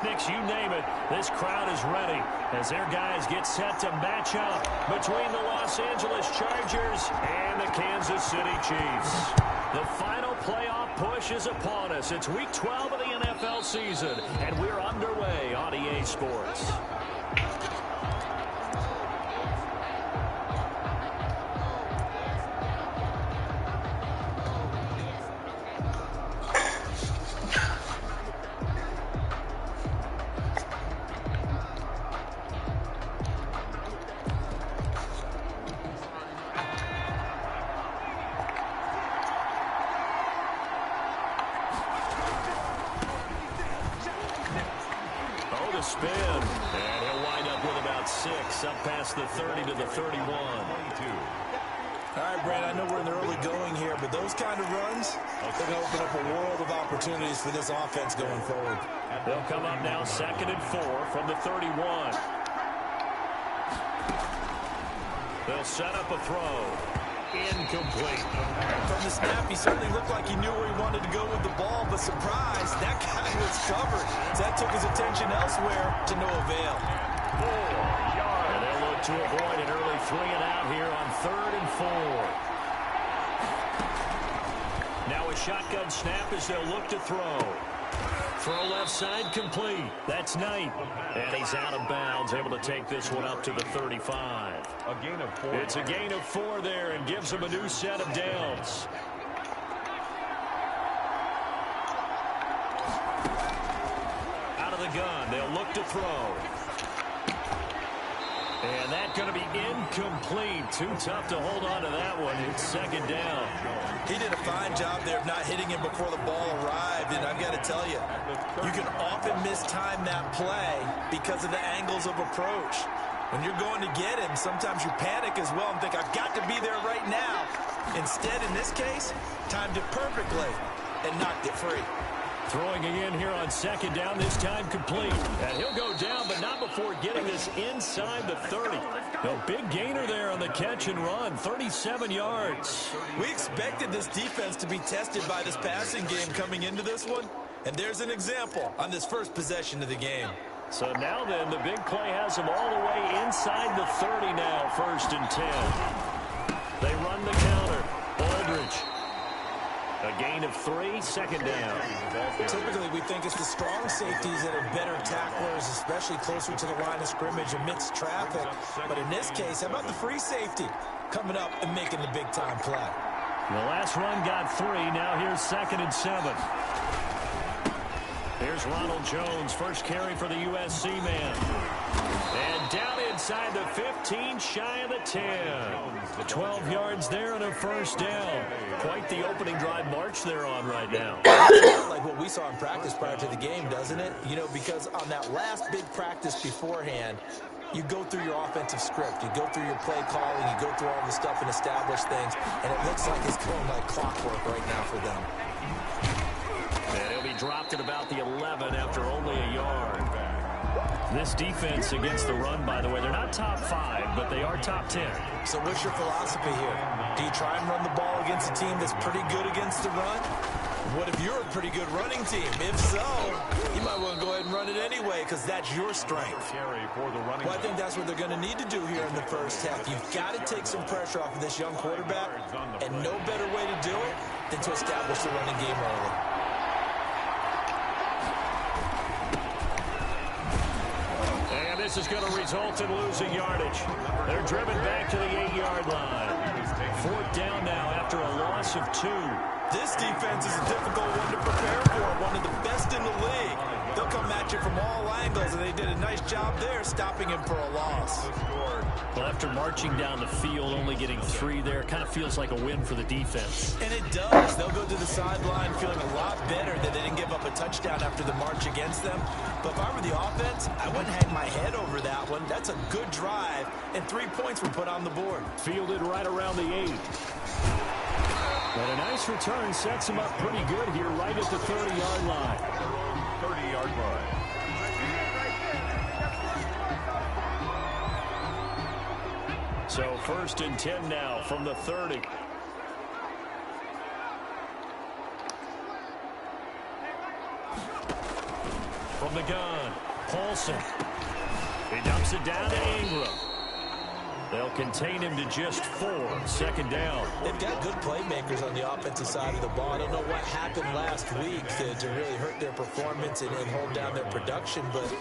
picnics, you name it. This crowd is ready as their guys get set to match up between the Los Angeles Chargers and the Kansas City Chiefs. The final playoff push is upon us. It's Week 12 of the NFL season, and we're underway on EA Sports. Spin, and he'll wind up with about 6, up past the 30 to the 31. All right, Brad, I know we're in the early going here, but those kind of runs, they're going to open up a world of opportunities for this offense going forward. They'll come up now 2nd and 4 from the 31. They'll set up a throw. Incomplete. From the snap, he certainly looked like he knew where he wanted to go with the ball, but surprise, that guy was covered. So that took his attention elsewhere to no avail. 4 yards. And they'll look to avoid an early 3 and out here on 3rd and 4. Now a shotgun snap as they'll look to throw. Throw left side complete. That's Knight. And he's out of bounds, able to take this one up to the 35. A gain of 4. It's a gain of 4 there and gives him a new set of downs. Out of the gun, they'll look to throw. And that's going to be incomplete. Too tough to hold on to that one. It's 2nd down. He did a fine job there of not hitting him before the ball arrived, and I've got to tell you, you can often mistime that play because of the angles of approach. When you're going to get him, sometimes you panic as well and think, I've got to be there right now. Instead, in this case, timed it perfectly and knocked it free. Throwing again here on 2nd down, this time complete. And he'll go down, but not before getting this inside the 30. A big gainer there on the catch and run, 37 yards. We expected this defense to be tested by this passing game coming into this one, and there's an example on this first possession of the game. So now then, the big play has them all the way inside the 30 now, 1st and 10. They run the counter. Aldridge. A gain of 3, 2nd down. Typically, we think it's the strong safeties that are better tacklers, especially closer to the line of scrimmage amidst traffic. But in this case, how about the free safety coming up and making the big-time play? The last run got 3. Now here's 2nd and 7. Here's Ronald Jones, first carry for the USC man. And down inside the 15, shy of the 10. 12 yards there and a 1st down. Quite the opening drive march they're on right now. Like what we saw in practice prior to the game, doesn't it? You know, because on that last big practice beforehand, you go through your offensive script, you go through your play calling, you go through all the stuff and establish things, and it looks like it's going like clockwork right now for them. And he'll be dropped at about the 11 after only a yard. This defense against the run, by the way, they're not top 5, but they are top 10. So what's your philosophy here? Do you try and run the ball against a team that's pretty good against the run? What if you're a pretty good running team? If so, you might want to go ahead and run it anyway because that's your strength. Well, I think that's what they're going to need to do here in the first half. You've got to take some pressure off of this young quarterback, and no better way to do it than to establish the running game early. This is going to result in losing yardage. They're driven back to the 8-yard line. 4th down now after a loss of 2. This defense is a difficult one to prepare for, one of the best in the league. They'll come at you from all angles, and they did a nice job there stopping him for a loss. Well, after marching down the field, only getting 3 there, it kind of feels like a win for the defense. And it does. They'll go to the sideline feeling a lot better that they didn't give up a touchdown after the march against them. But if I were the offense, I wouldn't hang my head over that one. That's a good drive, and 3 points were put on the board. Fielded right around the 8. And a nice return sets him up pretty good here right at the 30-yard line. 30-yard line. So 1st and 10 now from the 30. From the gun. Paulson. He dumps it down to Ingram. They'll contain him to just 4. Second down. They've got good playmakers on the offensive side of the ball. I don't know what happened last week to really hurt their performance and hold down their production, but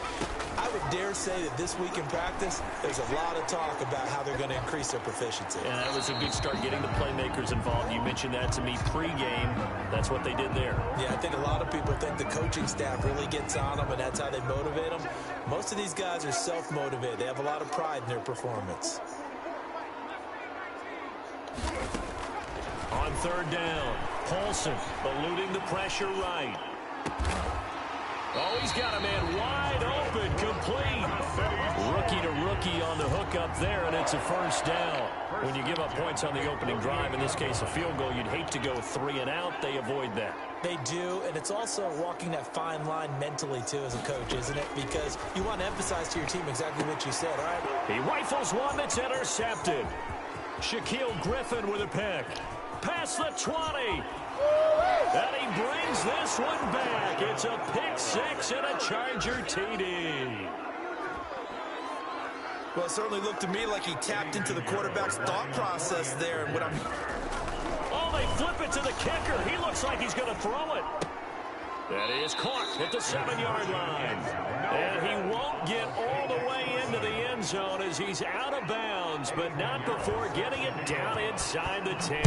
I would dare say that this week in practice, there's a lot of talk about how they're going to increase their proficiency. Yeah, that was a good start getting the playmakers involved. You mentioned that to me pregame. That's what they did there. Yeah, I think a lot of people think the coaching staff really gets on them, and that's how they motivate them. Most of these guys are self-motivated. They have a lot of pride in their performance. On third down, Paulson eluding the pressure right. Oh, he's got a man wide open, complete. Rookie to rookie on the hook up there, and it's a first down. When you give up points on the opening drive, in this case a field goal, you'd hate to go 3 and out. They avoid that. They do, and it's also walking that fine line mentally, too, as a coach, isn't it? Because you want to emphasize to your team exactly what you said, all right? He rifles one that's intercepted. Shaquille Griffin with a pick. Past the 20. And he brings this one back. It's a pick 6 and a Charger TD. Well, it certainly looked to me like he tapped into the quarterback's thought process there. And Oh, they flip it to the kicker. He looks like he's going to throw it. That is caught at the 7-yard line. And he won't get all the way into the end zone as he's out of bounds, but not before getting it down inside the 10.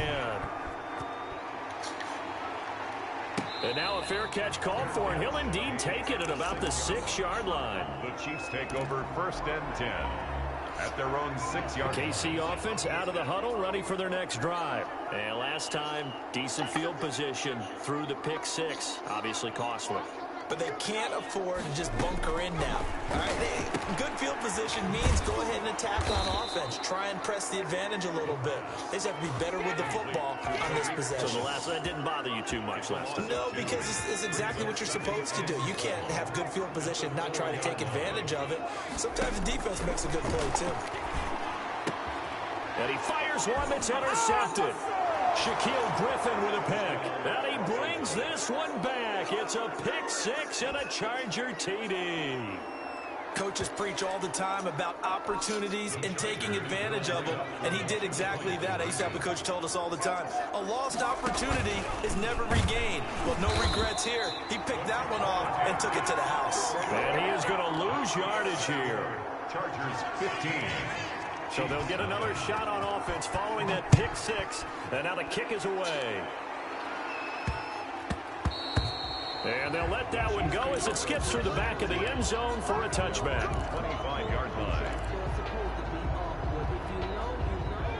And now a fair catch called for, and he'll indeed take it at about the 6-yard line. The Chiefs take over 1st and 10 at their own 6-yard line. KC offense out of the huddle, ready for their next drive. And last time, decent field position through the pick 6. Obviously costly. But they can't afford to just bunker in now. All right, good field position means go ahead and attack on offense. Try and press the advantage a little bit. They just have to be better with the football on this possession. So that didn't bother you too much last time? No, because it's exactly what you're supposed to do. You can't have good field position, not try to take advantage of it. Sometimes the defense makes a good play, too. And he fires one that's intercepted. Shaquille Griffin with a pick. And he brings this one back. It's a pick 6 and a Charger TD. Coaches preach all the time about opportunities and taking advantage of them, and he did exactly that. I used to have a coach told us all the time, a lost opportunity is never regained. Well, no regrets here. He picked that one off and took it to the house. And he is going to lose yardage here. Chargers 15. So they'll get another shot on offense following that pick 6. And now the kick is away. And they'll let that one go as it skips through the back of the end zone for a touchback. 25-yard line.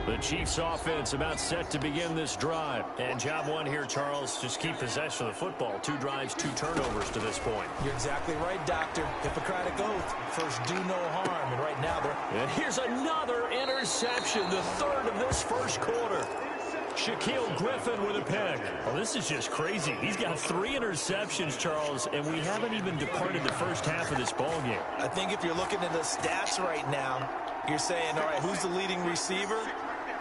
The Chiefs offense about set to begin this drive. And job one here, Charles, just keep possession of the football. 2 drives, 2 turnovers to this point. You're exactly right, Doctor. Hippocratic oath. First, do no harm. And right now, they're... And here's another interception, the 3rd of this first quarter. Shaquille Griffin with a pick. Oh, this is just crazy. He's got 3 interceptions, Charles, and we haven't even departed the first half of this ballgame. I think if you're looking at the stats right now, you're saying, all right, who's the leading receiver?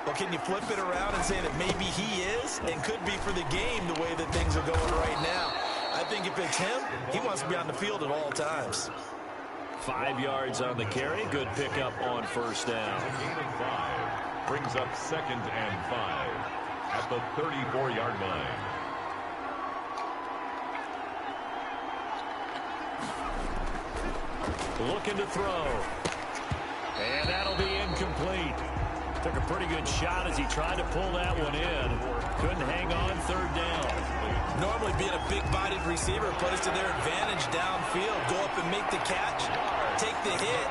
Well, can you flip it around and say that maybe he is and could be for the game the way that things are going right now? I think if it's him, he wants to be on the field at all times. 5 yards on the carry. Good pickup on first down. Gain of 5 brings up 2nd and 5 at the 34-yard line. Looking to throw. And that'll be incomplete. Took a pretty good shot as he tried to pull that one in. Couldn't hang on 3rd down. Normally being a big-bodied receiver plays to their advantage downfield. Go up and make the catch, take the hit,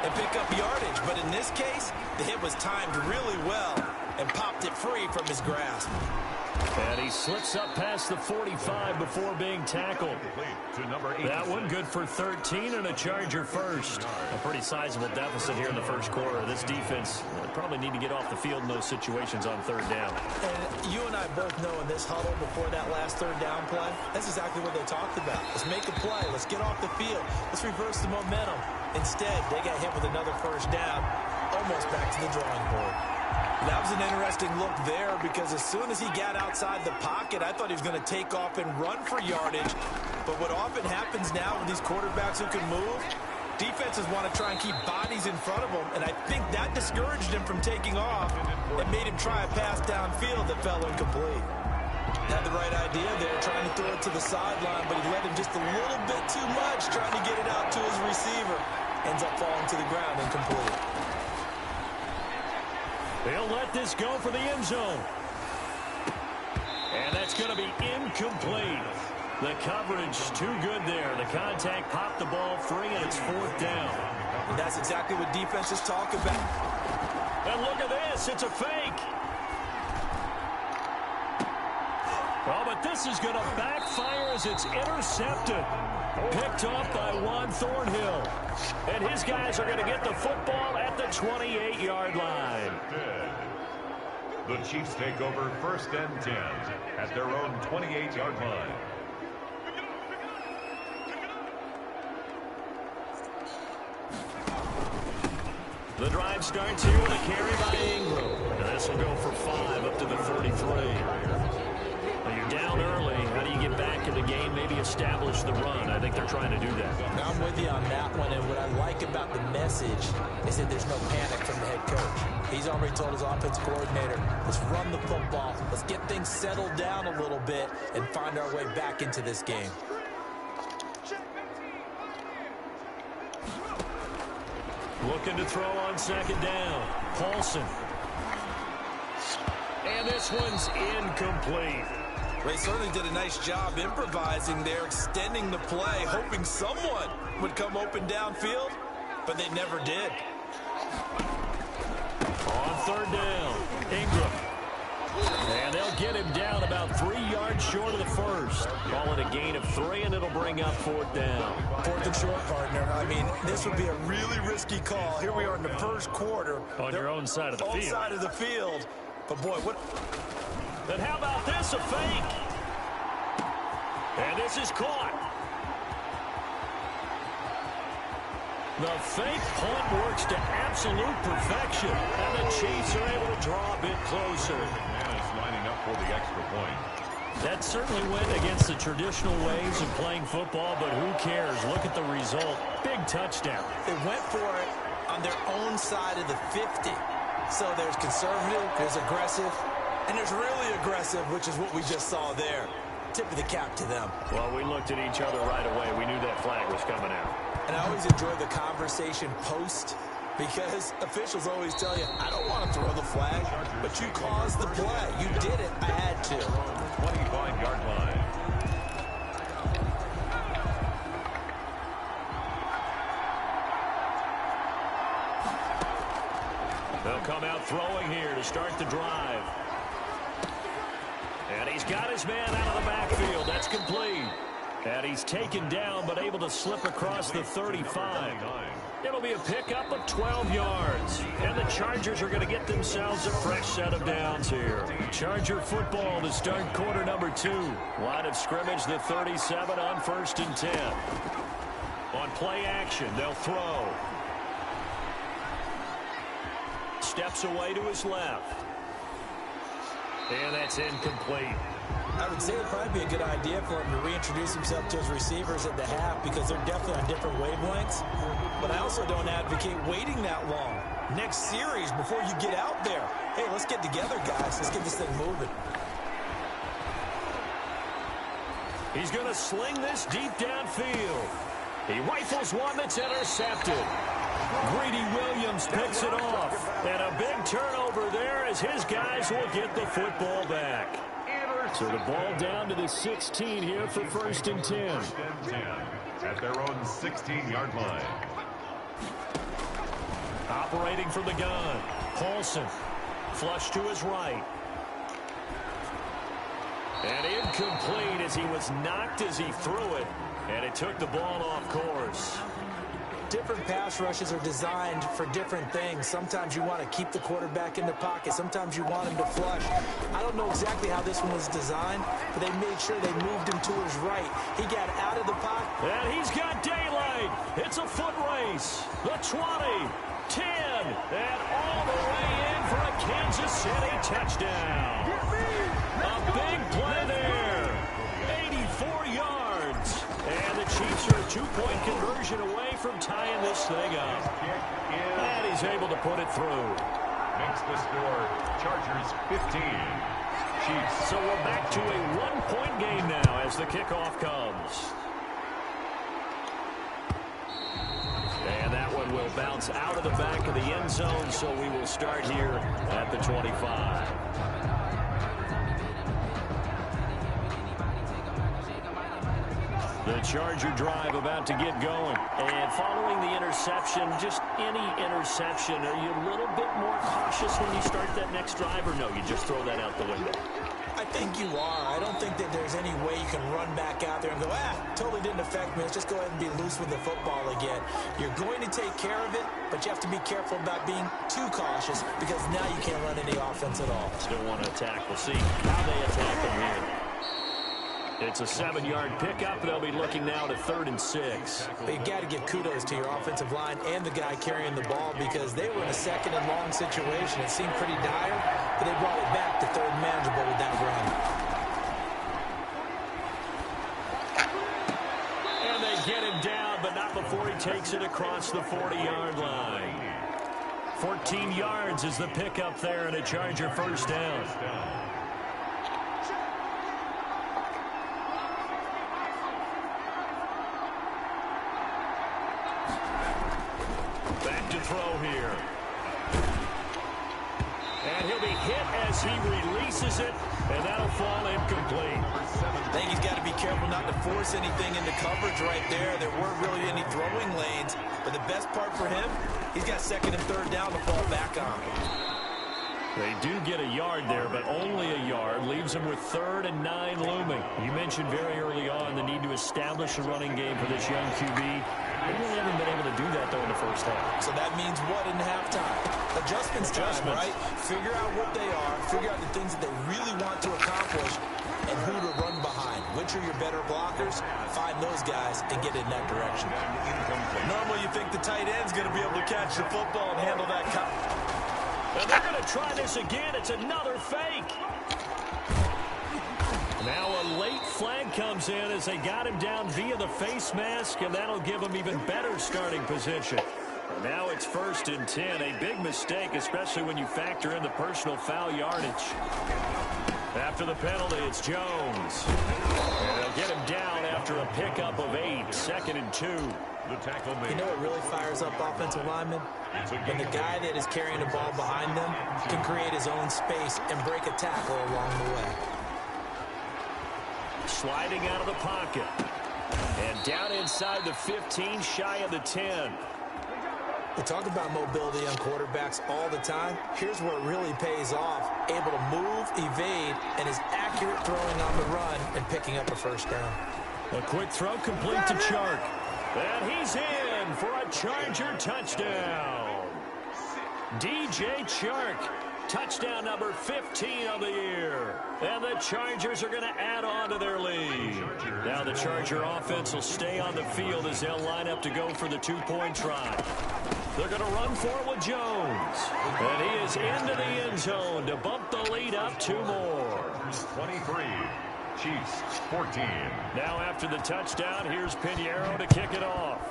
and pick up yardage. But in this case, the hit was timed really well and popped it free from his grasp. And he slips up past the 45 before being tackled. That one good for 13 and a Charger first. A pretty sizable deficit here in the first quarter. This defense probably need to get off the field in those situations on 3rd down. And you and I both know in this huddle before that last 3rd down play, that's exactly what they talked about. Let's make a play. Let's get off the field. Let's reverse the momentum. Instead, they got hit with another first down, almost back to the drawing board. That was an interesting look there because as soon as he got outside the pocket, I thought he was going to take off and run for yardage. But what often happens now with these quarterbacks who can move, Defenses want to try and keep bodies in front of him, and I think that discouraged him from taking off and made him try a pass downfield that fell incomplete. Had the right idea there, trying to throw it to the sideline, but he led him just a little bit too much, trying to get it out to his receiver. Ends up falling to the ground incomplete. They'll let this go for the end zone. And that's going to be incomplete. The coverage too good there. The contact popped the ball free, and it's 4th down. And that's exactly what defenses talk about. And look at this. It's a fake. Oh, but this is going to backfire as it's intercepted. Picked off by Juan Thornhill. And his guys are going to get the football at the 28-yard line. The Chiefs take over 1st and 10 at their own 28-yard line. The drive starts here with a carry by Ingram. And this will go for 5 up to the 33. Now you're down early. How do you get back in the game? Maybe establish the run. I think they're trying to do that. Now I'm with you on that one, and what I like about the message is that there's no panic from the head coach. He's already told his offensive coordinator, let's run the football, let's get things settled down a little bit and find our way back into this game. Looking to throw on 2nd down. Paulson. And this one's incomplete. They certainly did a nice job improvising there, extending the play, hoping someone would come open downfield, but they never did. On 3rd down, Ingram. And they'll get him down about 3 yards short of the first. Call it a gain of 3, and it'll bring up 4th down. 4th and short, partner. I mean, this would be a really risky call. Here we are in the first quarter. On your own side of the field. Own side of the field. But, boy, what... Then how about this, a fake? And this is caught. The fake punt works to absolute perfection. And the Chiefs are able to draw a bit closer. McManus lining up for the extra point. That certainly went against the traditional ways of playing football, but who cares? Look at the result. Big touchdown. They went for it on their own side of the 50. So there's conservative, there's aggressive, and there's really aggressive, which is what we just saw there. Tip of the cap to them. Well, we looked at each other right away. We knew that flag was coming out. And I always enjoy the conversation post, because officials always tell you, I don't want to throw the flag, but you caused the play. You did it. I had to. 25-yard line. They'll come out throwing here to start the drive. And he's got his man out of the backfield. That's complete. And he's taken down, but able to slip across the 35. It'll be a pickup of 12 yards. And the Chargers are going to get themselves a fresh set of downs here. Charger football to start quarter number 2. Line of scrimmage, the 37 on 1st and 10. On play action, they'll throw. Steps away to his left. And that's incomplete. I would say it would probably be a good idea for him to reintroduce himself to his receivers at the half, because they're definitely on different wavelengths. But I also don't advocate waiting that long. Next series, before you get out there, hey, let's get together, guys. Let's get this thing moving. He's going to sling this deep downfield. He rifles one that's intercepted. Greedy Williams picks it off. And a big turnover there as his guys will get the football back. So the ball down to the 16 here for 1st and 10. 1st and 10 at their own 16-yard line. Operating from the gun, Paulson. Flush to his right. And incomplete as he was knocked as he threw it. And it took the ball off course. Different pass rushes are designed for different things. Sometimes you want to keep the quarterback in the pocket. Sometimes you want him to flush. I don't know exactly how this one was designed, but they made sure they moved him to his right. He got out of the pocket. And he's got daylight. It's a foot race. The 20, 10, and all the way in for a Kansas City touchdown. A big play there. 84 yards. And the Chiefs Chiefs are a two-point conversion away from tying this thing up. And he's able to put it through. Makes the score Chargers 15. Chiefs. So we're back to a one-point game now as the kickoff comes. And that one will bounce out of the back of the end zone, so we will start here at the 25. The Charger drive about to get going. And following the interception, just any interception, are you a little bit more cautious when you start that next drive, or no, you just throw that out the window? I think you are. I don't think that there's any way you can run back out there and go, totally didn't affect me. Let's just go ahead and be loose with the football again. You're going to take care of it, but you have to be careful about being too cautious because now you can't run any offense at all. Still want to attack. We'll see how they attack them here. It's a 7-yard pickup. They'll be looking now to 3rd and 6. But you've got to give kudos to your offensive line and the guy carrying the ball because they were in a 2nd and long situation. It seemed pretty dire, but they brought it back to 3rd and manageable with that run. And they get him down, but not before he takes it across the 40-yard line. 14 yards is the pickup there, and a Charger first down. Throw here. And he'll be hit as he releases it, and that'll fall incomplete. I think he's got to be careful not to force anything into coverage right there. There weren't really any throwing lanes, but the best part for him, he's got 2nd and 3rd down to fall back on. They do get a yard there, but only a yard. Leaves them with 3rd and 9 looming. You mentioned very early on the need to establish a running game for this young QB. They really haven't been able to do that, though, in the first half. So that means what in halftime? Adjustments time, right? Figure out what they are, figure out the things that they really want to accomplish, and who to run behind. Which are your better blockers? Find those guys and get in that direction. Normally you think the tight end's going to be able to catch the football and handle that cut. And they're going to try this again. It's another fake. Now a late flag comes in as they got him down via the face mask, and that'll give him even better starting position. And now it's 1st and 10. A big mistake, especially when you factor in the personal foul yardage. After the penalty, it's Jones. And they'll get him down after a pickup of 8. 2nd and 2. The tackle made. You know what really fires up offensive linemen? When the guy that is carrying the ball behind them can create his own space and break a tackle along the way. Sliding out of the pocket. And down inside the 15, shy of the 10. We talk about mobility on quarterbacks all the time. Here's where it really pays off. Able to move, evade, and is accurate throwing on the run and picking up a first down. A quick throw complete to Chark. And he's in for a Charger touchdown. DJ Chark. Touchdown number 15 of the year. And the Chargers are going to add on to their lead. Now the Charger offense will stay on the field as they'll line up to go for the 2-point try. They're going to run for it with Jones. And he is into the end zone to bump the lead up 2 more. 23. Chiefs 14. Now after the touchdown, here's Pinheiro to kick it off.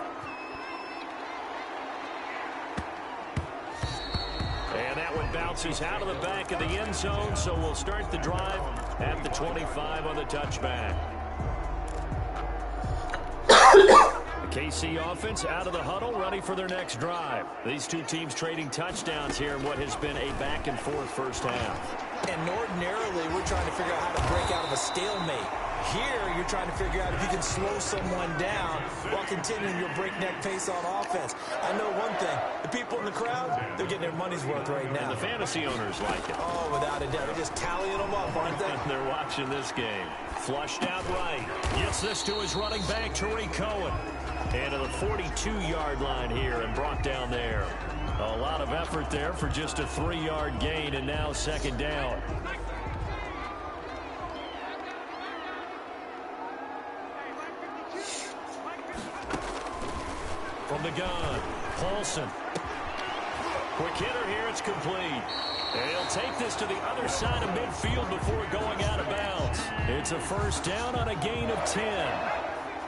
And that one bounces out of the back of the end zone, so we'll start the drive at the 25 on the touchback. The KC offense out of the huddle, ready for their next drive. These two teams trading touchdowns here in what has been a back-and-forth first half. And ordinarily, we're trying to figure out how to break out of a stalemate. Here, you're trying to figure out if you can slow someone down while continuing your breakneck pace on offense. I know one thing. The people in the crowd, they're getting their money's worth right now. And the fantasy owners like it. Oh, without a doubt. They're just tallying them up, aren't they? They're watching this game. Flushed out right. Gets this to his running back, Tariq Cohen. And to the 42-yard line here and brought down there. A lot of effort there for just a 3-yard gain, and now 2nd down. From the gun, Paulson. Quick hitter here, it's complete. And he'll take this to the other side of midfield before going out of bounds. It's a first down on a gain of 10.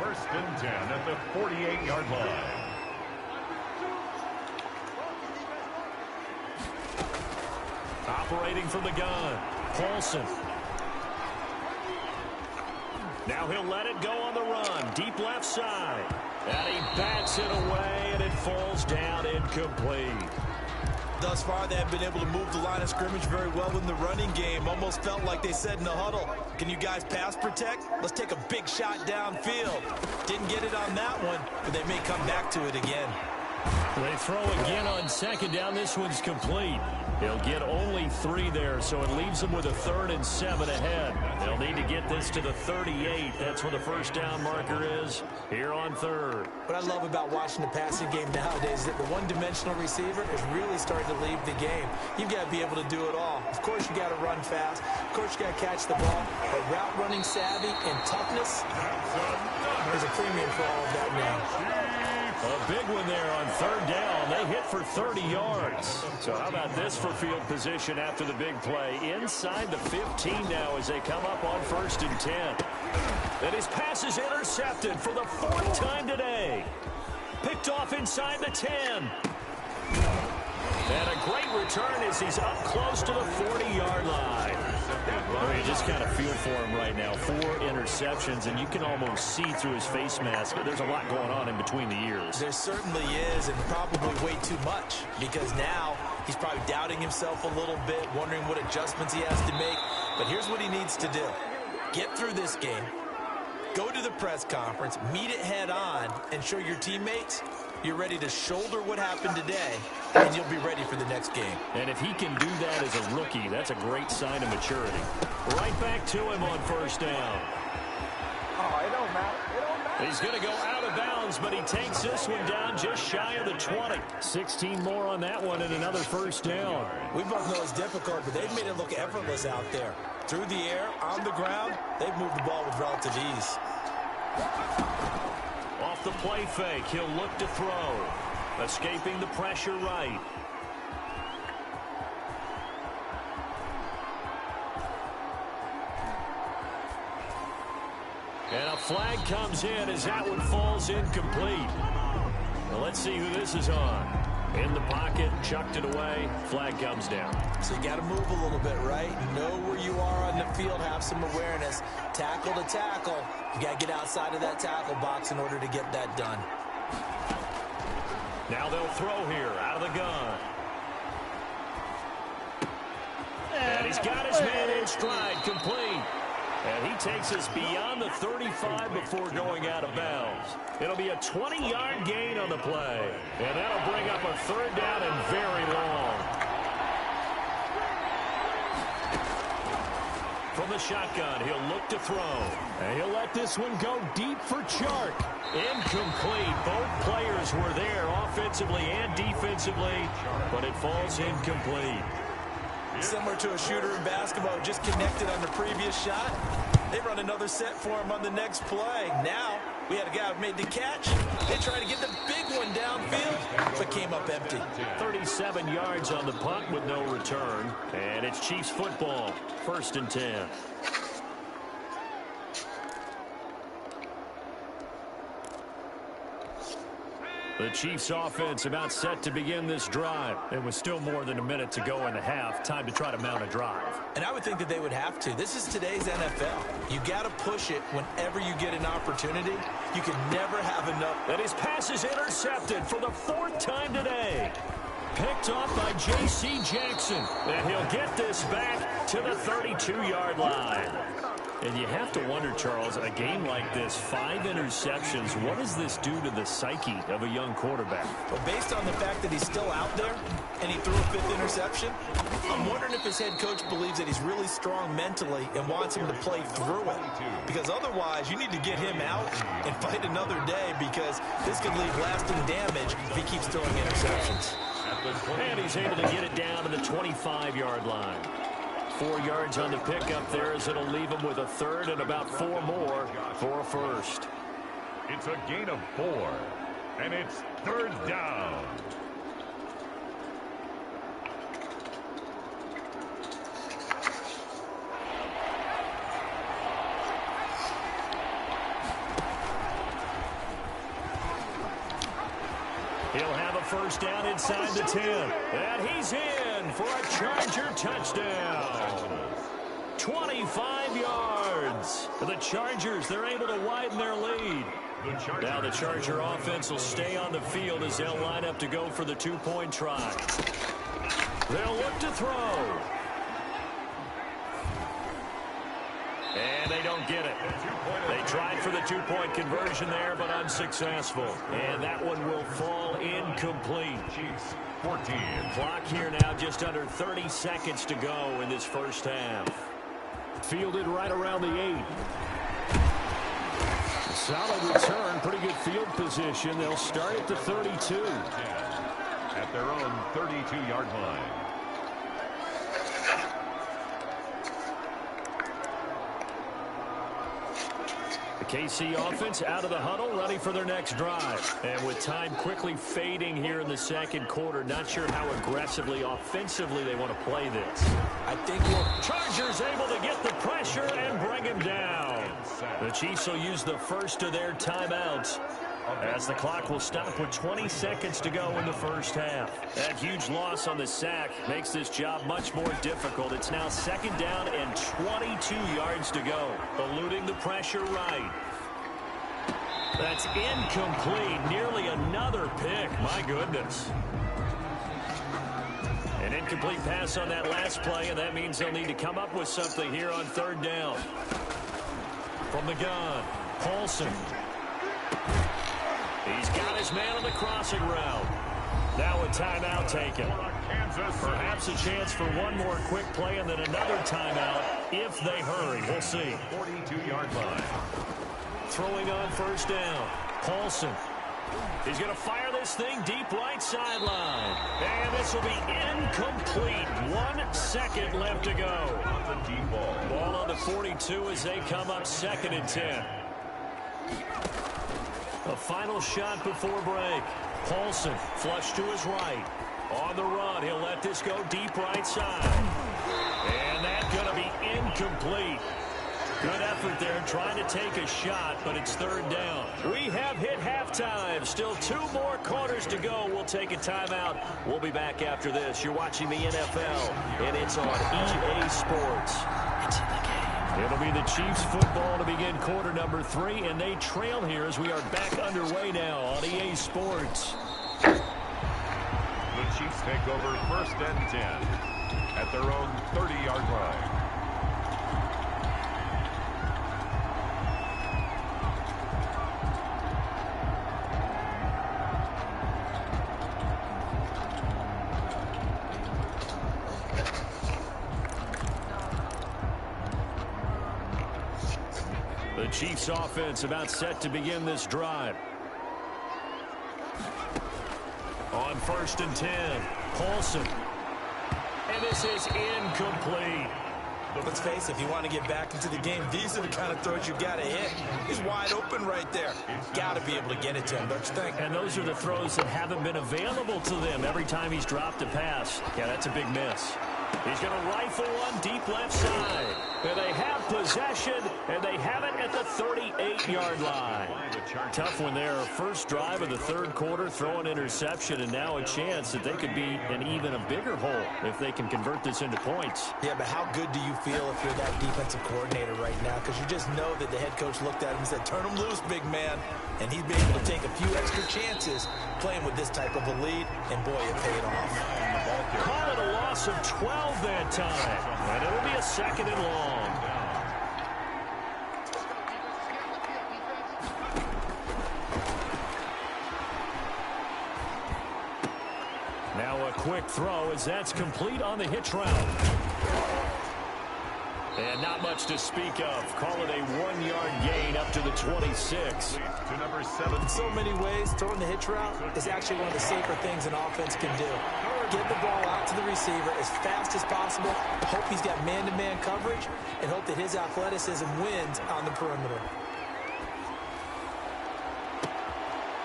First and 10 at the 48-yard line. Operating from the gun, Paulson. Now he'll let it go on the run, deep left side. And he bats it away, and it falls down incomplete. Thus far, they have been able to move the line of scrimmage very well in the running game. Almost felt like they said in the huddle, can you guys pass protect? Let's take a big shot downfield. Didn't get it on that one, but they may come back to it again. They throw again on second down. This one's complete. He'll get only 3 there, so it leaves them with a 3rd and 7 ahead. They'll need to get this to the 38. That's where the first down marker is here on 3rd. What I love about watching the passing game nowadays is that the one-dimensional receiver is really starting to leave the game. You've got to be able to do it all. Of course, you got to run fast. Of course, you got to catch the ball. But route running savvy and toughness is a premium for all of that now. A big one there on 3rd down. They hit for 30 yards. So how about this for field position after the big play? Inside the 15 now as they come up on 1st and 10. And his pass is intercepted for the 4th time today. Picked off inside the 10. And a great return as he's up close to the 40-yard line. I mean, you just kind of feel for him right now. 4 interceptions, and you can almost see through his face mask. There's a lot going on in between the ears. There certainly is, and probably way too much, because now he's probably doubting himself a little bit, wondering what adjustments he has to make. But here's what he needs to do. Get through this game, go to the press conference, meet it head on, and show your teammates you're ready to shoulder what happened today, and you'll be ready for the next game. And if he can do that as a rookie, that's a great sign of maturity. Right back to him on 1st down. Oh, it don't matter. It don't matter. He's going to go out of bounds, but he takes this one down just shy of the 20. 16 more on that one and another 1st down. We both know it's difficult, but they've made it look effortless out there. Through the air, on the ground, they've moved the ball with relative ease. Off the play fake, he'll look to throw. Escaping the pressure right. And a flag comes in as that one falls incomplete. Well, let's see who this is on. In the pocket, chucked it away, flag comes down. So you got to move a little bit, right? Know where you are on the field, have some awareness. Tackle to tackle. You got to get outside of that tackle box in order to get that done. Now they'll throw here, out of the gun. And he's got his man in stride, complete. And he takes us beyond the 35 before going out of bounds. It'll be a 20-yard gain on the play. And that'll bring up a 3rd down and very long. From the shotgun, he'll look to throw. And he'll let this one go deep for Chark. Incomplete. Both players were there offensively and defensively, but it falls incomplete. Similar to a shooter in basketball who just connected on the previous shot. They run another set for him on the next play. Now, we had a guy who made the catch. They tried to get the big one downfield, but came up empty. 37 yards on the punt with no return. And it's Chiefs football, 1st and 10. The Chiefs offense about set to begin this drive. It was still more than a minute to go in the half. Time to try to mount a drive. And I would think that they would have to. This is today's NFL. You got to push it whenever you get an opportunity. You can never have enough. And his pass is intercepted for the 4th time today. Picked off by J.C. Jackson. And he'll get this back to the 32-yard line. And you have to wonder, Charles, a game like this, 5 interceptions, what does this do to the psyche of a young quarterback? Well, based on the fact that he's still out there and he threw a 5th interception, I'm wondering if his head coach believes that he's really strong mentally and wants him to play through it. Because otherwise, you need to get him out and fight another day, because this could leave lasting damage if he keeps throwing interceptions. And he's able to get it down to the 25-yard line. 4 yards on the pickup there, as it'll leave him with a 3rd and about 4 more for a 1st. It's a gain of 4, and it's 3rd down. He'll have a first down inside the 10. And he's in for a Charger touchdown. 25 yards. The Chargers, they're able to widen their lead. Now the Charger offense will stay on the field as they'll line up to go for the two-point try. They'll look to throw. And they don't get it. They tried for the two-point conversion there, but unsuccessful. And that one will fall incomplete. 14. Clock here now, just under 30 seconds to go in this first half. Fielded right around the 8. Solid return, pretty good field position. They'll start at the 32. At their own 32-yard line. The KC offense out of the huddle, ready for their next drive. And with time quickly fading here in the second quarter, not sure how aggressively, offensively they want to play this. I think Chargers able to get the pressure and bring him down. The Chiefs will use the first of their timeouts as the clock will stop with 20 seconds to go in the first half. That huge loss on the sack makes this job much more difficult. It's now second down and 22 yards to go. Eluding the pressure right. That's incomplete. Nearly another pick. My goodness. An incomplete pass on that last play, and that means they'll need to come up with something here on third down. From the gun, Paulson. He's got his man on the crossing route. Now a timeout taken. Perhaps a chance for one more quick play and then another timeout if they hurry. We'll see. 42-yard line. Throwing on first down. Paulson. He's going to fire this thing deep right sideline. And this will be incomplete. 1 second left to go. Ball on the 42 as they come up second and 10. A final shot before break. Paulson flush to his right. On the run, he'll let this go deep right side. And that's going to be incomplete. Good effort there trying to take a shot, but it's third down. We have hit halftime. Still 2 more quarters to go. We'll take a timeout. We'll be back after this. You're watching the NFL, and it's on EA Sports. It's in the game. It'll be the Chiefs football to begin quarter number 3, and they trail here as we are back underway now on EA Sports. The Chiefs take over first and 10 at their own 30-yard line. The Chiefs offense about set to begin this drive. On first and 10, Paulson. And this is incomplete. Let's face it, if you want to get back into the game, these are the kind of throws you got to hit. He's wide open right there. Got to be able to get it to him, don't you think? And those are the throws that haven't been available to them every time he's dropped a pass. Yeah, that's a big miss. He's going to rifle one deep left side. And they have possession, and they have it at the 38-yard line. Tough one there. First drive of the third quarter, throw an interception, and now a chance that they could be in even a bigger hole if they can convert this into points. Yeah, but how good do you feel if you're that defensive coordinator right now? Because you just know that the head coach looked at him and said, turn him loose, big man. And he's been able to take a few extra chances playing with this type of a lead, and boy, it paid off. Call it a loss of 12 that time, and it'll be a second and long. Now a quick throw as that's complete on the hitch route. And not much to speak of. Call it a 1-yard gain up to the 26. To number 7. In so many ways, throwing the hitch route is actually one of the safer things an offense can do. Get the ball out to the receiver as fast as possible, hope he's got man-to-man coverage, and hope that his athleticism wins on the perimeter.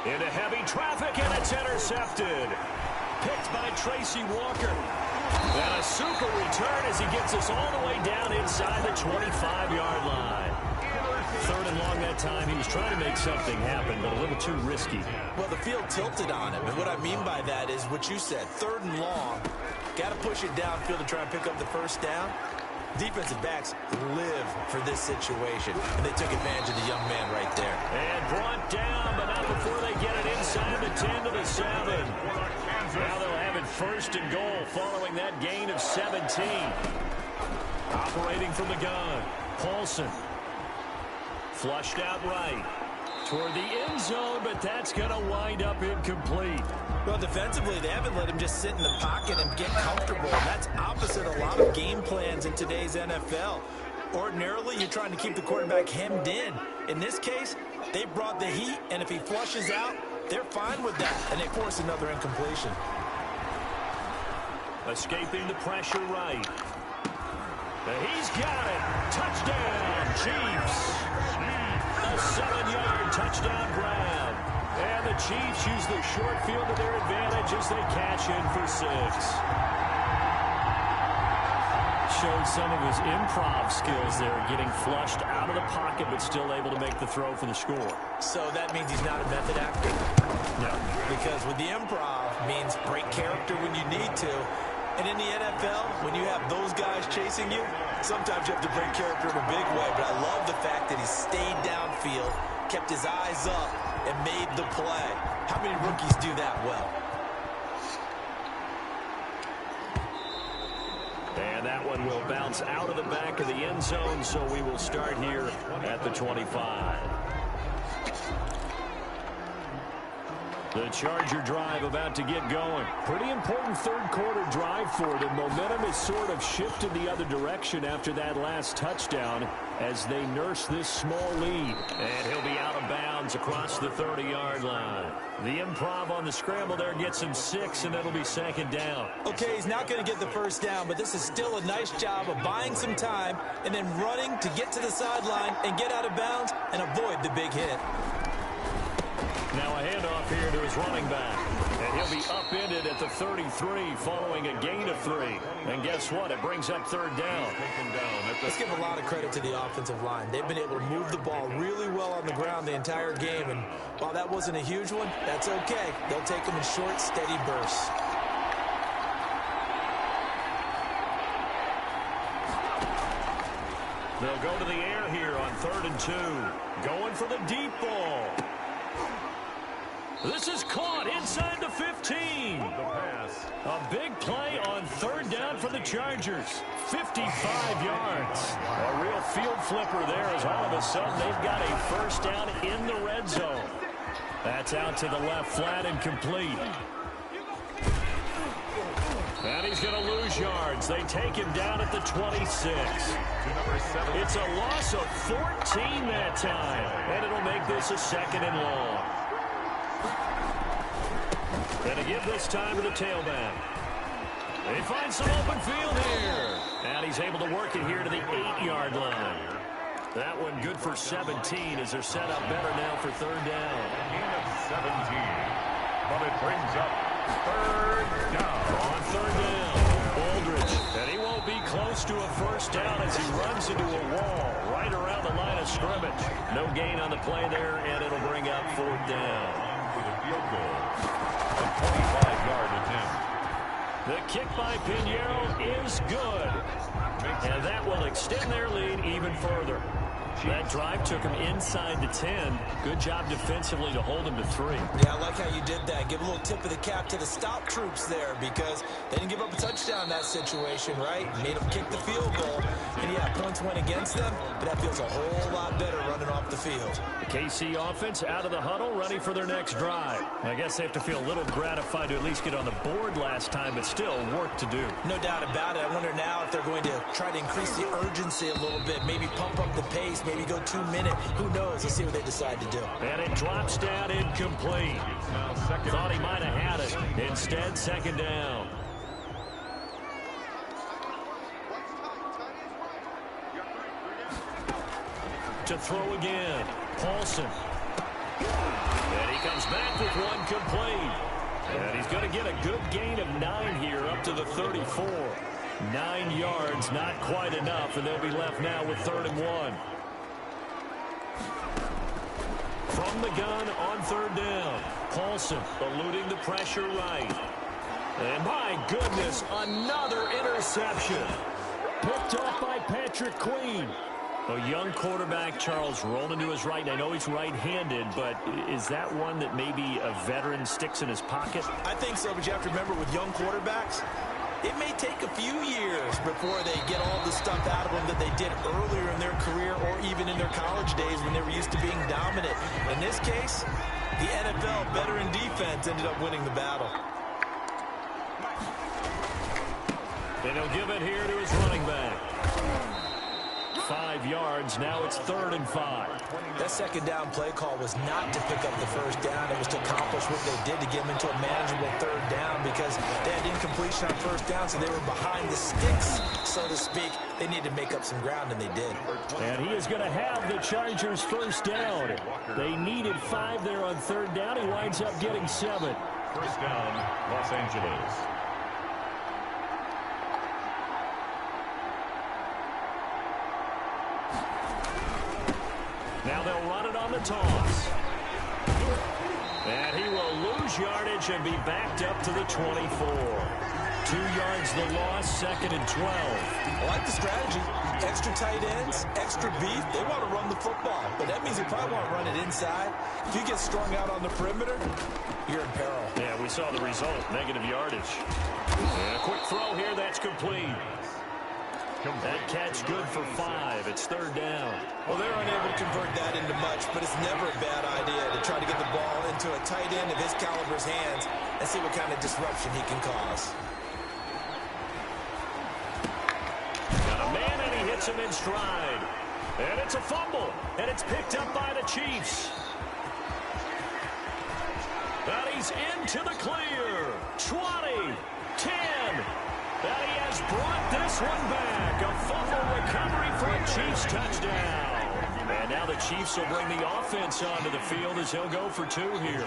Into heavy traffic, and it's intercepted. Picked by Tracy Walker. And a super return as he gets us all the way down inside the 25-yard line. third and long that time. He was trying to make something happen, but a little too risky. Well, the field tilted on him, and what I mean by that is what you said, third and long. Got to push it downfield to try and pick up the first down. Defensive backs live for this situation, and they took advantage of the young man right there. And brought down, but not before they get it inside the 10 to the 7. Now they'll have it first and goal following that gain of 17. Operating from the gun, Paulson. Flushed out right toward the end zone, but that's going to wind up incomplete. Well, defensively, they haven't let him just sit in the pocket and get comfortable. That's opposite a lot of game plans in today's NFL. Ordinarily, you're trying to keep the quarterback hemmed in. In this case, they brought the heat, and if he flushes out, they're fine with that, and they force another incompletion. Escaping the pressure right. He's got it. Touchdown, Chiefs. A 7-yard touchdown grab. And the Chiefs use the short field to their advantage as they cash in for 6. Showed some of his improv skills there, getting flushed out of the pocket but still able to make the throw for the score. So that means he's not a method actor? No. Because with the improv means break character when you need to. And in the NFL, when you have those guys chasing you, sometimes you have to break character in a big way. But I love the fact that he stayed downfield, kept his eyes up, and made the play. How many rookies do that well? And that one will bounce out of the back of the end zone, so we will start here at the 25. The Charger drive about to get going. Pretty important third quarter drive for them. Momentum has sort of shifted the other direction after that last touchdown as they nurse this small lead. And he'll be out of bounds across the 30-yard line. The improv on the scramble there gets him 6, and it'll be second down. Okay, he's not going to get the first down, but this is still a nice job of buying some time and then running to get to the sideline and get out of bounds and avoid the big hit. Now a handoff here to his running back. And he'll be upended at the 33 following a gain of 3. And guess what? It brings up third down. Let's give a lot of credit to the offensive line. They've been able to move the ball really well on the ground the entire game. And while that wasn't a huge one, that's okay. They'll take them in short, steady bursts. They'll go to the air here on 3rd and 2. Going for the deep ball. This is caught inside the 15. A big play on 3rd down for the Chargers. 55 yards. A real field flipper there as all of a sudden they've got a first down in the red zone. That's out to the left flat and complete. And he's going to lose yards. They take him down at the 26. It's a loss of 14 that time. And it'll make this a 2nd and long. And to give this time to the tailback. They find some open field here. And he's able to work it here to the 8-yard line. That one good for 17 as they're set up better now for 3rd down. Gain of 17. But it brings up 3rd down. On 3rd down, Aldridge. And he won't be close to a first down as he runs into a wall right around the line of scrimmage. No gain on the play there, and it'll bring up 4th down. For the field goal. A 25-yard attempt. The kick by Pinheiro is good. And that will extend their lead even further. That drive took him inside the 10. Good job defensively to hold him to 3. Yeah, I like how you did that. Give a little tip of the cap to the stop troops there because they didn't give up a touchdown in that situation, right? Made them kick the field goal. And yeah, points went against them, but that feels a whole lot better running off the field. The KC offense out of the huddle, ready for their next drive. I guess they have to feel a little gratified to at least get on the board last time, but still work to do. No doubt about it. I wonder now if they're going to try to increase the urgency a little bit, maybe pump up the pace, maybe go 2 minute. Who knows? Let's see what they decide to do. And it drops down incomplete. Thought he might have had it. Instead, 2nd down. To throw again. Paulson. And he comes back with one complete. And he's going to get a good gain of 9 here up to the 34. 9 yards, not quite enough, and they'll be left now with 3rd and 1. from the gun on third down. Paulson eluding the pressure right. And my goodness, another interception. Picked off by Patrick Queen. A young quarterback, Charles, rolling to his right. And I know he's right-handed, but is that one that maybe a veteran sticks in his pocket? I think so, but you have to remember with young quarterbacks, it may take a few years before they get all the stuff out of them that they did earlier in their career or even in their college days when they were used to being dominant. In this case, the NFL veteran defense ended up winning the battle. And he'll give it here to his running back. 5 yards. Now it's 3rd and 5. That second down play call was not to pick up the first down. It was to accomplish what they did to get them into a manageable third down because they had incompletion on first down, so they were behind the sticks, so to speak. They needed to make up some ground, and they did. And he is going to have the Chargers first down. They needed 5 there on third down. He winds up getting 7. First down, Los Angeles. Now they'll run it on the toss. And he will lose yardage and be backed up to the 24. 2 yards the loss, 2nd and 12. I like the strategy. Extra tight ends, extra beef. They want to run the football, but that means they probably want to run it inside. If you get strung out on the perimeter, you're in peril. Yeah, we saw the result, negative yardage. And a quick throw here, that's complete. That catch good for 5. It's 3rd down. Well, they're unable to convert that into much, but it's never a bad idea to try to get the ball into a tight end of his caliber's hands and see what kind of disruption he can cause. Got a man, and he hits him in stride. And it's a fumble, and it's picked up by the Chiefs. And he's into the clear. 20, 10. And he has brought this one back. A fumble recovery for a Chiefs touchdown. And now the Chiefs will bring the offense onto the field as he'll go for 2 here.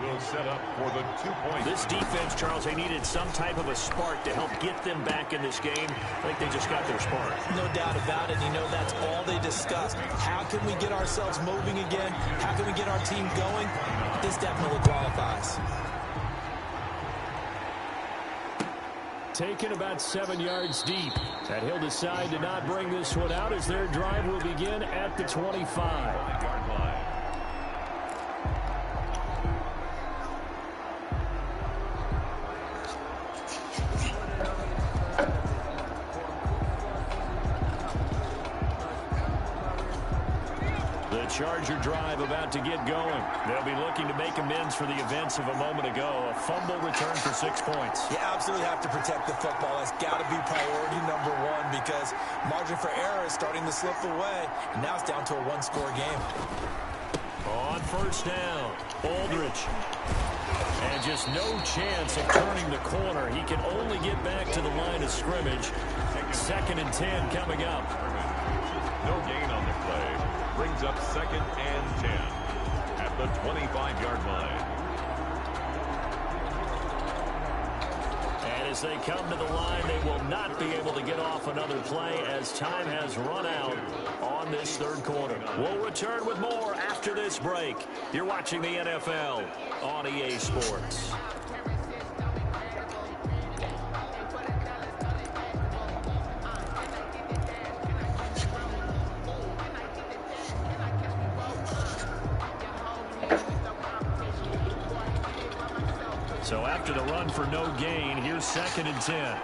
Will set up for the 2-point. This defense, Charles, they needed some type of a spark to help get them back in this game. I think they just got their spark. No doubt about it. You know, that's all they discussed. How can we get ourselves moving again? How can we get our team going? This definitely qualifies. Taken about 7 yards deep. And he'll decide to not bring this one out as their drive will begin at the 25-yard line. Charger drive about to get going. They'll be looking to make amends for the events of a moment ago. A fumble return for 6 points. You absolutely have to protect the football. That's got to be priority number 1 because margin for error is starting to slip away. And now it's down to a 1-score game. On first down, Aldridge. And just no chance of turning the corner. He can only get back to the line of scrimmage. 2nd and 10 coming up. No gain on the play. Brings up 2nd and 10 at the 25-yard line. And as they come to the line, they will not be able to get off another play as time has run out on this 3rd quarter. We'll return with more after this break. You're watching the NFL on EA Sports. So after the run for no gain, here's 2nd and 10.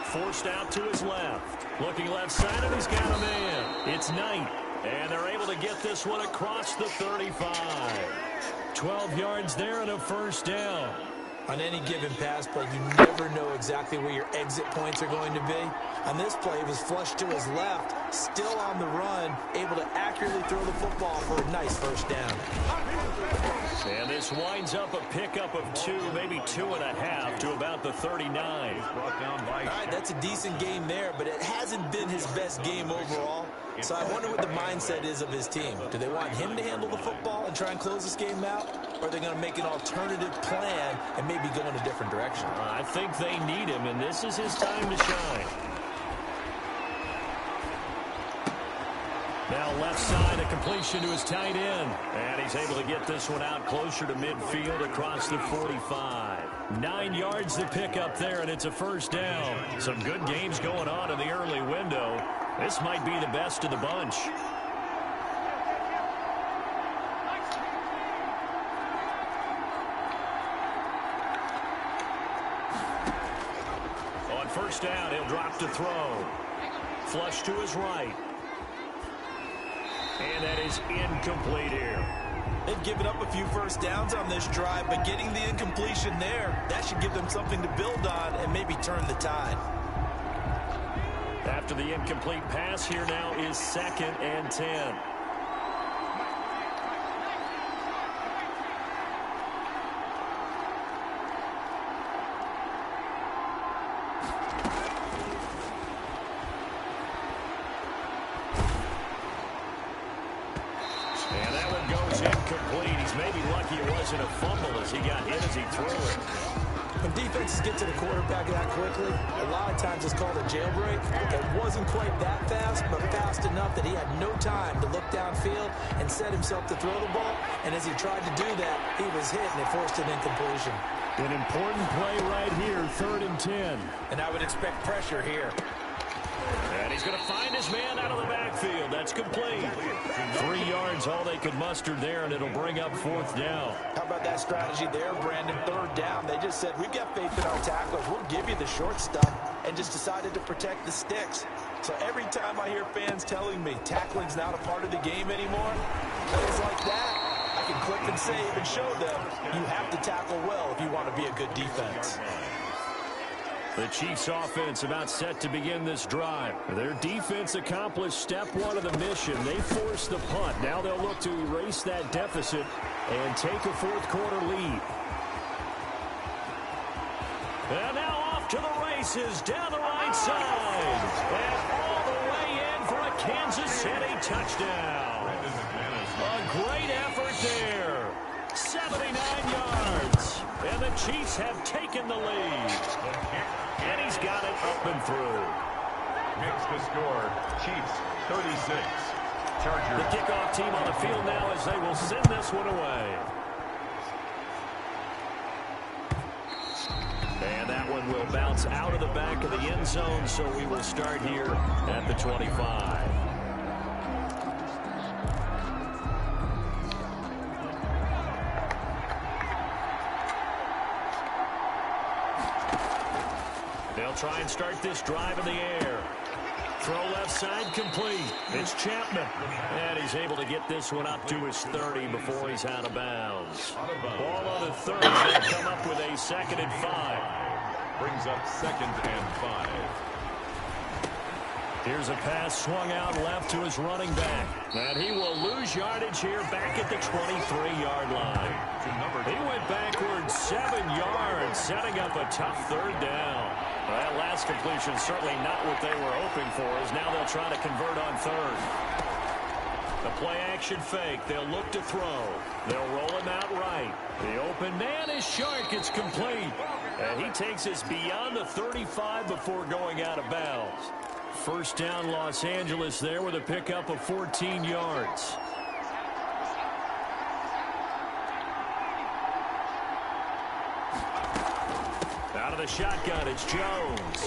Forced out to his left. Looking left side, and he's got a man. It's Knight. And they're able to get this one across the 35. 12 yards there and a first down. On any given pass play, you never know exactly where your exit points are going to be. On this play, it was flushed to his left, still on the run, able to accurately throw the football for a nice first down. And this winds up a pickup of 2, maybe 2.5 to about the 39. Brought down by All right, that's a decent game there, but it hasn't been his best game overall. So I wonder what the mindset is of his team. Do they want him to handle the football and try and close this game out? Or are they going to make an alternative plan and maybe go in a different direction? I think they need him, and this is his time to shine. Now left side, a completion to his tight end. And he's able to get this one out closer to midfield across the 45. 9 yards to pick up there, and it's a first down. Some good games going on in the early window. This might be the best of the bunch. On first down, he'll drop to throw. Flush to his right. And that is incomplete here. They've given up a few first downs on this drive, but getting the incompletion there, that should give them something to build on and maybe turn the tide. After the incomplete pass, here now is 2nd and 10. And that one goes incomplete. He's maybe lucky it wasn't a fumble as he got hit as he threw it. When defenses get to the quarterback that quickly, a lot of times it's called a jailbreak. It wasn't quite that fast, but fast enough that he had no time to look downfield and set himself to throw the ball. And as he tried to do that, he was hit and it forced an incompletion. An important play right here, 3rd and 10. And I would expect pressure here. And he's going to find his man out of the backfield. That's complete. 3 yards, all they could muster there, and it'll bring up 4th down. How about that strategy there, Brandon? 3rd down. They just said, we've got faith in our tacklers. We'll give you the short stuff, and just decided to protect the sticks. So every time I hear fans telling me tackling's not a part of the game anymore, plays like that, I can click and save and show them you have to tackle well if you want to be a good defense. The Chiefs offense about set to begin this drive. Their defense accomplished step 1 of the mission. They forced the punt. Now they'll look to erase that deficit and take a 4th quarter lead. And now off to the races down the right side. And all the way in for a Kansas City touchdown. A great effort there. 79 yards. And the Chiefs have taken the lead. And he's got it up and through. Makes the score, Chiefs 36, Chargers. The kickoff team on the field now as they will send this one away. And that one will bounce out of the back of the end zone, so we will start here at the 25. They'll try and start this drive in the air. Throw left side complete. It's Chapman. And he's able to get this one up to his 30 before he's out of bounds. Ball on the 30. They come up with a 2nd and 5. Brings up 2nd and 5. Here's a pass swung out left to his running back. And he will lose yardage here back at the 23-yard line. He went backwards 7 yards, setting up a tough 3rd down. That last completion certainly not what they were hoping for, as now they'll try to convert on 3rd. The play action fake. They'll look to throw. They'll roll him out right. The open man is Shark. It's complete. And he takes us beyond the 35 before going out of bounds. First down Los Angeles there with a pickup of 14 yards. Out of the shotgun, it's Jones.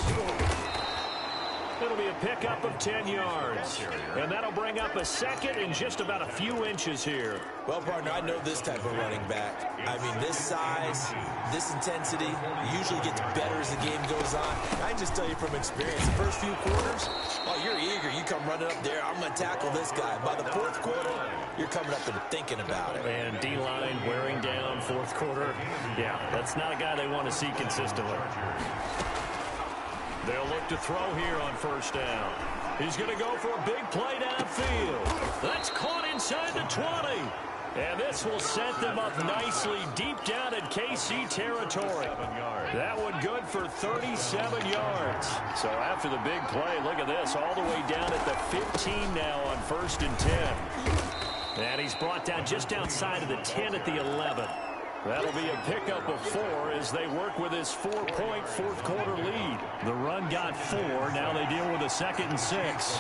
It'll be a pickup of 10 yards. And that'll bring up a 2nd in just about a few inches here. Well, partner, I know this type of running back. I mean, this size, this intensity, usually gets better as the game goes on. I can just tell you from experience, the first few quarters, oh, you're eager. You come running up there, I'm going to tackle this guy. By the 4th quarter, you're coming up and thinking about it. And D-line wearing down 4th quarter. Yeah, that's not a guy they want to see consistently. They'll look to throw here on first down. He's going to go for a big play downfield. That's caught inside the 20. And this will set them up nicely deep down at KC territory. That one good for 37 yards. So after the big play, look at this, all the way down at the 15 now on 1st and 10. And he's brought down just outside of the 10 at the 11. That'll be a pickup of 4 as they work with his 4-point 4th quarter lead. The run got 4. Now they deal with a 2nd and 6.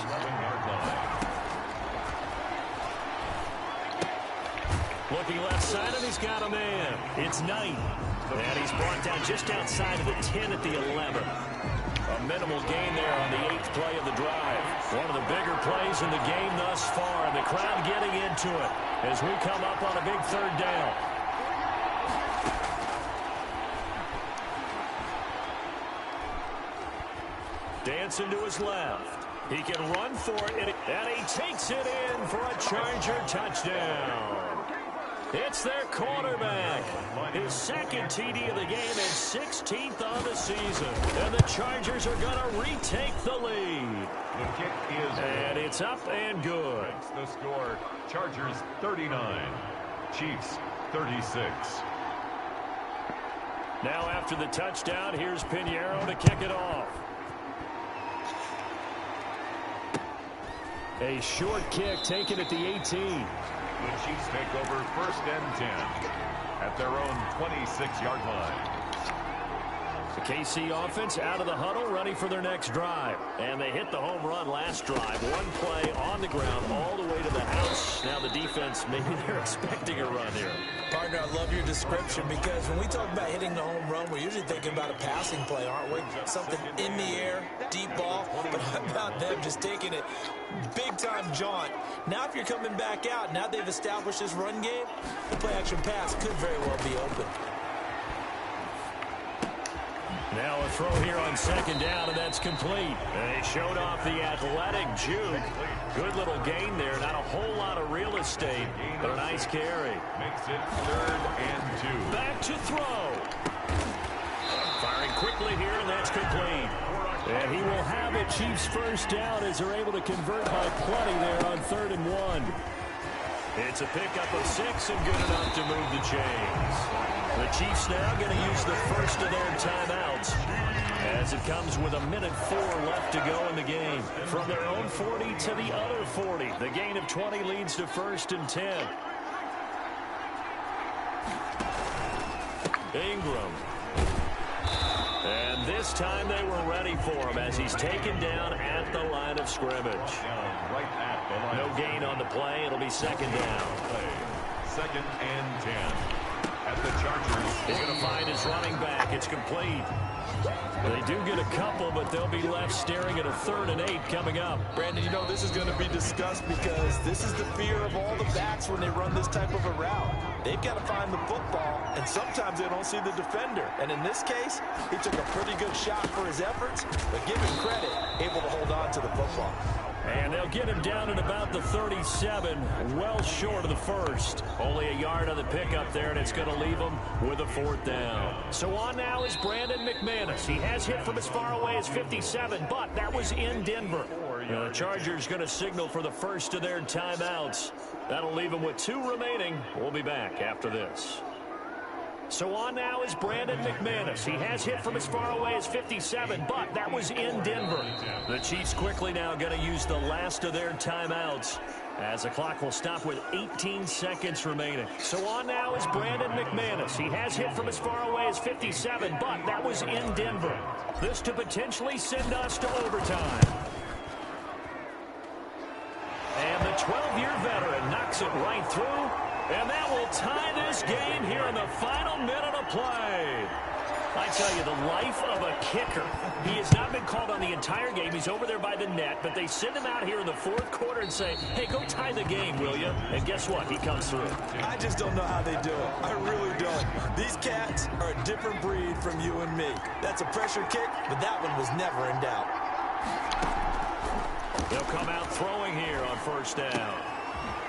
Looking left side, and he's got a man. It's Knight. And he's brought down just outside of the 10 at the 11. A minimal gain there on the 8th play of the drive. One of the bigger plays in the game thus far, and the crowd getting into it as we come up on a big 3rd down. Dancing to his left. He can run for it, and he takes it in for a Charger touchdown. It's their quarterback. His 2nd TD of the game and 16th on the season. And the Chargers are going to retake the lead. The kick is and it's up and good. The score, Chargers 39, Chiefs 36. Now after the touchdown, here's Pinheiro to kick it off. A short kick taken at the 18. The Chiefs take over 1st and 10 at their own 26-yard line. The KC offense out of the huddle, ready for their next drive. And they hit the home run last drive. One play on the ground all the way to the house. Now the defense, maybe they're expecting a run here. Partner, I love your description because when we talk about hitting the home run, we're usually thinking about a passing play, aren't we? Something in the air, deep ball. But how about them just taking it big-time jaunt? Now if you're coming back out, now they've established this run game, the play-action pass could very well be open. Now a throw here on 2nd down, and that's complete. And he showed off the athletic juke. Good little gain there. Not a whole lot of real estate, but a nice carry. Makes it 3rd and 2. Back to throw. Firing quickly here, and that's complete. And he will have a Chiefs 1st down as they're able to convert by plenty there on 3rd and 1. It's a pickup of 6 and good enough to move the chains. The Chiefs now going to use the first of their timeouts as it comes with 1:04 left to go in the game. From their own 40 to the other 40. The gain of 20 leads to 1st and 10. Ingram. And this time they were ready for him as he's taken down at the line of scrimmage. Right at the line. No gain on the play. It'll be 2nd down. 2nd and 10. At the Chargers. He's going to find his running back. It's complete. They do get a couple, but they'll be left staring at a 3rd and 8 coming up. Brandon, you know this is going to be discussed because this is the fear of all the backs when they run this type of a route. They've got to find the football, and sometimes they don't see the defender. And in this case, he took a pretty good shot for his efforts, but give him credit, able to hold on to the football. And they'll get him down at about the 37, well short of the 1st. Only a yard on the pickup there, and it's going to leave him with a 4th down. So on now is Brandon McManus. He has hit from as far away as 57, but that was in Denver. The Chargers going to signal for the first of their timeouts. That'll leave them with 2 remaining. We'll be back after this. So on now is Brandon McManus. He has hit from as far away as 57, but that was in Denver. The Chiefs quickly now going to use the last of their timeouts as the clock will stop with 18 seconds remaining. So on now is Brandon McManus. He has hit from as far away as 57, but that was in Denver. This to potentially send us to overtime. And the 12-year veteran knocks it right through. And that will tie this game here in the final minute of play. I tell you, the life of a kicker. He has not been called on the entire game. He's over there by the net, but they send him out here in the 4th quarter and say, hey, go tie the game, will you? And guess what? He comes through. I just don't know how they do it. I really don't. These cats are a different breed from you and me. That's a pressure kick, but that one was never in doubt. They'll come out throwing here on 1st down.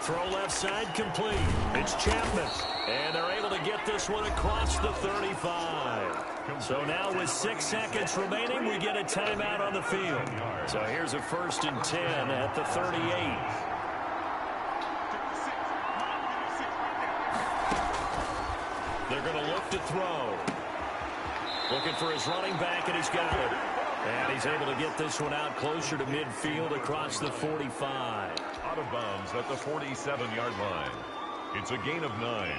Throw left side complete. It's Chapman. And they're able to get this one across the 35. So now with 6 seconds remaining, we get a timeout on the field. So here's a 1st and 10 at the 38. They're going to look to throw. Looking for his running back, and he's got it. And he's able to get this one out closer to midfield across the 45. Out of bounds at the 47-yard line. It's a gain of 9.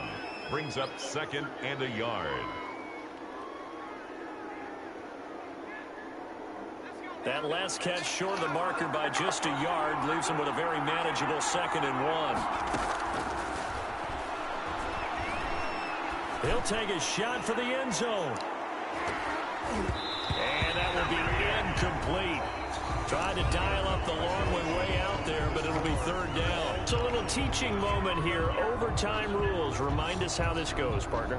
Brings up 2nd and a yard. That last catch short of the marker by just a yard leaves him with a very manageable 2nd and 1. He'll take a shot for the end zone. And that will be incomplete. Trying to dial up the long way out there, but it'll be third down. It's a little teaching moment here. Overtime rules. Remind us how this goes, partner.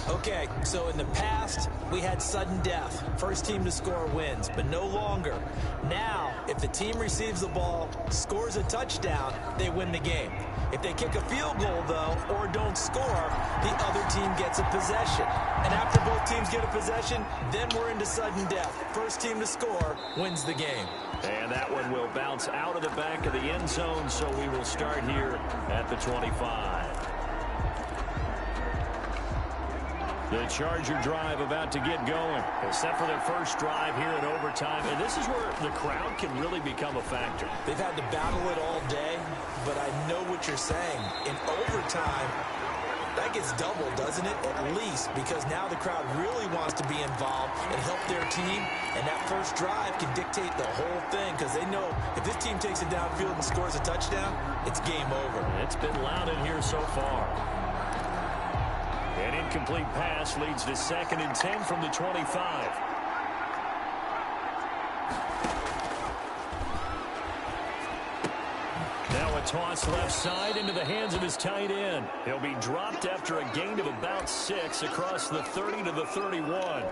Okay, so in the past, we had sudden death. First team to score wins, but no longer. Now, if the team receives the ball, scores a touchdown, they win the game. If they kick a field goal, though, or don't score, the other team gets a possession. And after both teams get a possession, then we're into sudden death. First team to score wins the game. And that one will bounce out of the back of the end zone, so we will start here at the 25. The Charger drive about to get going, except for their first drive here in overtime. And this is where the crowd can really become a factor. They've had to battle it all day, but I know what you're saying. In overtime, that gets doubled, doesn't it? At least, because now the crowd really wants to be involved and help their team. And that first drive can dictate the whole thing, because they know if this team takes it downfield and scores a touchdown, it's game over. It's been loud in here so far. An incomplete pass leads to 2nd and 10 from the 25. Now a toss left side into the hands of his tight end. He'll be dropped after a gain of about 6 across the 30 to the 31.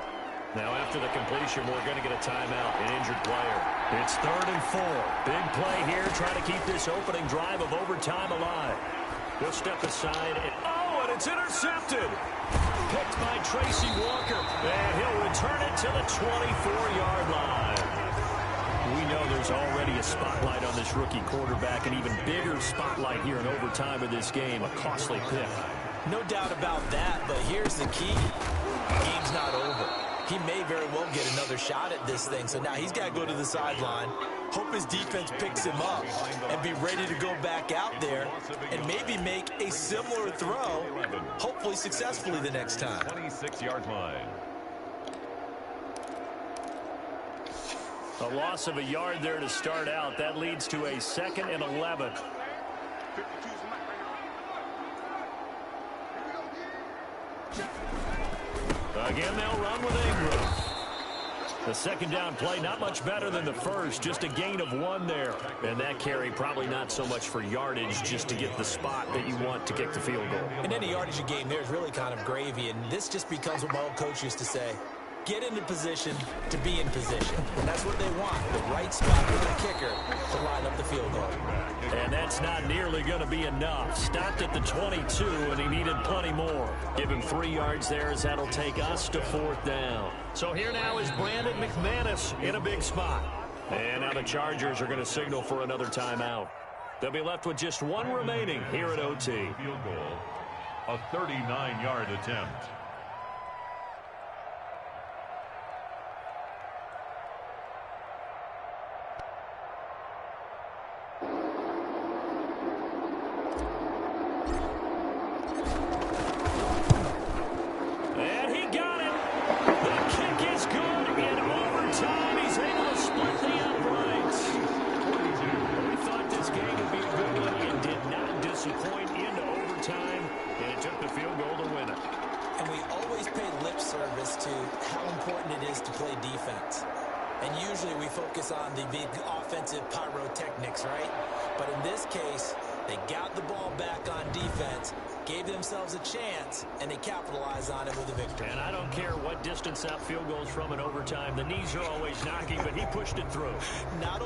Now after the completion, we're going to get a timeout, an injured player. It's 3rd and 4. Big play here, trying to keep this opening drive of overtime alive. He'll step aside, and it's intercepted. Picked by Tracy Walker, and he'll return it to the 24-yard line. We know there's already a spotlight on this rookie quarterback, an even bigger spotlight here in overtime of this game, a costly pick. No doubt about that, but here's the key. The game's not over. He may very well get another shot at this thing, so now he's got to go to the sideline, hope his defense picks him up, and be ready to go back out there and maybe make a similar throw, hopefully successfully the next time. 26-yard line. A loss of a yard there to start out. That leads to a 2nd and 11. Again, they'll run with Ingram. The second down play, not much better than the first, just a gain of 1 there. And that carry probably not so much for yardage, just to get the spot that you want to kick the field goal. In any yardage game, there's really kind of gravy, and this just becomes what my old coach used to say. Get into position to be in position. And that's what they want, the right spot for the kicker to line up the field goal. And that's not nearly going to be enough. Stopped at the 22, and he needed plenty more. Give him 3 yards there, as that'll take us to 4th down. So here now is Brandon McManus in a big spot. And now the Chargers are going to signal for another timeout. They'll be left with just 1 remaining here at OT. Field goal, a 39-yard attempt. On the big offensive pyrotechnics, right? But in this case, they got the ball back on defense, gave themselves a chance, and they capitalized on it with a victory. And I don't care what distance that field goes from in overtime. The knees are always knocking, but he pushed it through. Not only